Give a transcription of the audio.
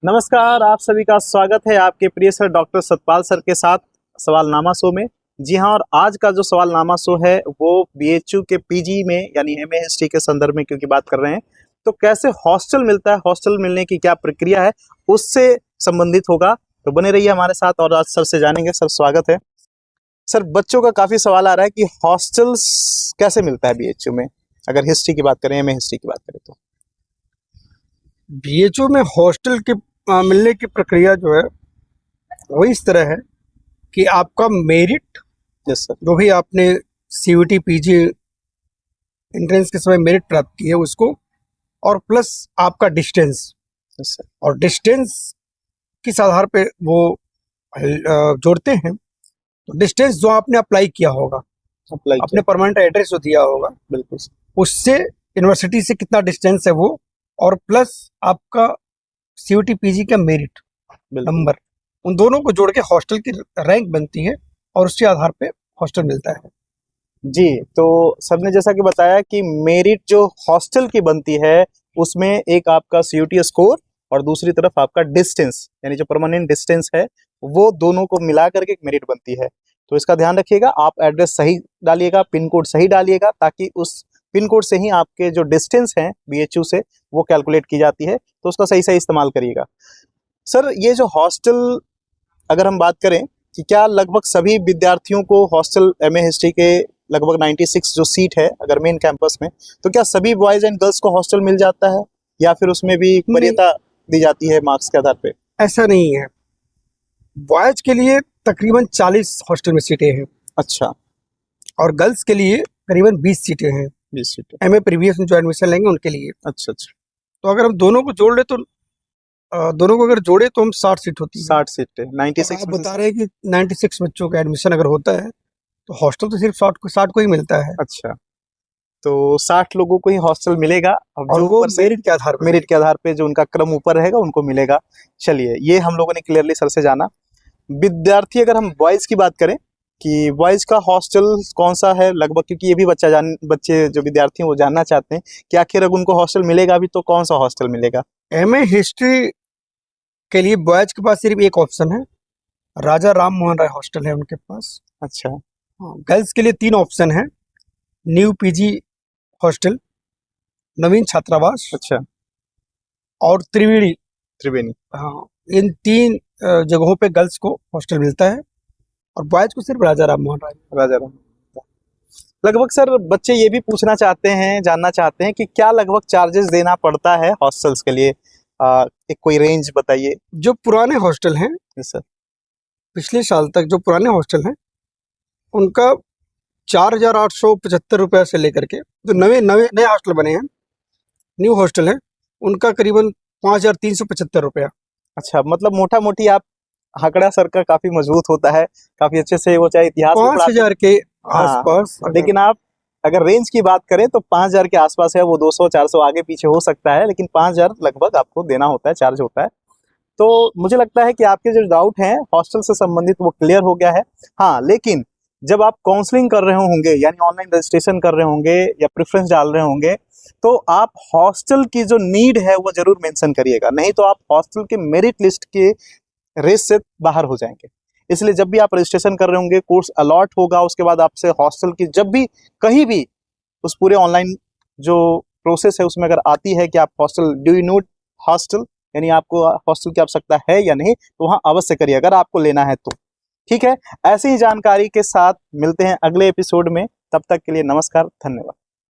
नमस्कार, आप सभी का स्वागत है आपके प्रिय सर डॉक्टर सतपाल सर के साथ सवालनामा शो में। जी हाँ, और आज का जो सवालनामा शो है वो बीएचयू के पीजी में यानी एमए हिस्ट्री के संदर्भ में क्योंकि बात कर रहे हैं, तो कैसे हॉस्टल मिलता है, हॉस्टल मिलने की क्या प्रक्रिया है, उससे संबंधित होगा। तो बने रहिए हमारे साथ और आज सर से जानेंगे। सर स्वागत है। सर बच्चों का काफी सवाल आ रहा है कि हॉस्टल्स कैसे मिलता है बीएचयू में, अगर हिस्ट्री की बात करें, एमए हिस्ट्री की बात करें तो। बीएचयू में हॉस्टल के मिलने की प्रक्रिया जो है वो इस तरह है कि आपका मेरिट, यस सर। जो भी आपने सीयूटी पीजी एंट्रेंस के समय मेरिट प्राप्त की है उसको, और प्लस आपका डिस्टेंस, यस सर। और डिस्टेंस किस आधार पे वो जोड़ते हैं। तो डिस्टेंस जो आपने अप्लाई किया होगा, अपने परमानेंट एड्रेस जो दिया होगा, बिल्कुल उससे यूनिवर्सिटी से कितना डिस्टेंस है वो, और प्लस आपका सीयूटी पीजी का मेरिट नंबर, उन दोनों को जोड़ के हॉस्टल की रैंक बनती है और उसके आधार पे हॉस्टल मिलता है। जी, तो सर ने जैसा कि बताया कि मेरिट जो हॉस्टल की बनती है उसमें एक आपका सीयूटी स्कोर और दूसरी तरफ आपका डिस्टेंस यानी जो परमानेंट डिस्टेंस है वो दोनों को मिला करके एक मेरिट बनती है। तो इसका ध्यान रखिएगा, आप एड्रेस सही डालिएगा, पिन कोड सही डालिएगा, ताकि उस पिन कोड से ही आपके जो डिस्टेंस हैं बीएचयू से वो कैलकुलेट की जाती है। तो उसका सही सही इस्तेमाल करिएगा। सर ये जो हॉस्टल अगर हम बात करें कि क्या लगभग सभी विद्यार्थियों को हॉस्टल एमए हिस्ट्री के लगभग 96 जो सीट है अगर मेन कैंपस में, तो क्या सभी बॉयज एंड गर्ल्स को हॉस्टल मिल जाता है या फिर उसमें भी वरीयता दी जाती है मार्क्स के आधार पे? ऐसा नहीं है। बॉयज के लिए तकरीबन 40 हॉस्टल में सीटें हैं। अच्छा। और गर्ल्स के लिए करीबन 20 सीटें हैं। 20 सीटें एमए प्रीवियस में जो एडमिशन लेंगे उनके लिए। अच्छा अच्छा। तो अगर हम दोनों को जोड़ ले तो दोनों को अगर जोड़े तो हम 60 सीट होती है। 60 सीटें 96 आप बता रहे हैं कि 96 बच्चों का एडमिशन अगर होता है तो हॉस्टल तो सिर्फ 60 को ही मिलता है। अच्छा, तो 60 लोगों को ही हॉस्टल मिलेगा। अब और जो वो मेरिट के आधार पे जो उनका क्रम ऊपर रहेगा उनको मिलेगा। चलिए, ये हम लोगों ने क्लियरली सर से जाना। विद्यार्थी अगर हम बॉयज की बात करें कि बॉयज का हॉस्टल कौन सा है लगभग, क्योंकि ये भी बच्चे जो विद्यार्थी हैं वो जानना चाहते हैं कि आखिर अगर उनको हॉस्टल मिलेगा भी तो कौन सा हॉस्टल मिलेगा। एमए हिस्ट्री के लिए बॉयज के पास सिर्फ एक ऑप्शन है, राजा राम मोहन राय हॉस्टल है उनके पास। अच्छा। गर्ल्स के लिए 3 ऑप्शन है, न्यू पीजी हॉस्टल, नवीन छात्रावास, अच्छा, और त्रिवेणी। हाँ, इन 3 जगहों पे गर्ल्स को हॉस्टल मिलता है और बॉयज को सिर्फ राजा राम मोहन राय। लगभग सर बच्चे ये भी पूछना चाहते हैं, जानना चाहते हैं कि क्या लगभग चार्जेस देना पड़ता है हॉस्टल्स के लिए, एक कोई रेंज बताइए। जो पुराने हॉस्टल हैं सर, पिछले साल तक जो पुराने हॉस्टल हैं उनका 4,875 रुपये से लेकर के जो नए हॉस्टल बने हैं, न्यू हॉस्टल है, उनका करीबन 5,375 रुपया। अच्छा, मतलब मोटा मोटी आप आंकड़ा सर का काफी मजबूत होता है, काफी अच्छे से वो चाहे इतिहास 5,000 के आसपास। लेकिन आप अगर रेंज की बात करें तो 5,000 के आसपास है, वो 200-400 आगे पीछे हो सकता है, लेकिन 5,000 लगभग आपको देना होता है, चार्ज होता है। तो मुझे लगता है कि आपके जो डाउट हैं हॉस्टल से संबंधित वो क्लियर हो गया है। हाँ, लेकिन जब आप काउंसलिंग कर रहे होंगे यानी ऑनलाइन रजिस्ट्रेशन कर रहे होंगे या प्रेफरेंस डाल रहे होंगे, तो आप हॉस्टल की जो नीड है वो जरूर मेंशन करिएगा, नहीं तो आप हॉस्टल के मेरिट लिस्ट के रेस से बाहर हो जाएंगे। इसलिए जब भी आप रजिस्ट्रेशन कर रहे होंगे, कोर्स अलॉट होगा, उसके बाद आपसे हॉस्टल की जब भी कहीं भी उस पूरे ऑनलाइन जो प्रोसेस है उसमें अगर आती है कि आप hostel, do you need hostel, यानी आपको हॉस्टल की आवश्यकता है या नहीं, तो वहाँ अवश्य करिए अगर आपको लेना है तो। ठीक है, ऐसी ही जानकारी के साथ मिलते हैं अगले एपिसोड में। तब तक के लिए नमस्कार, धन्यवाद।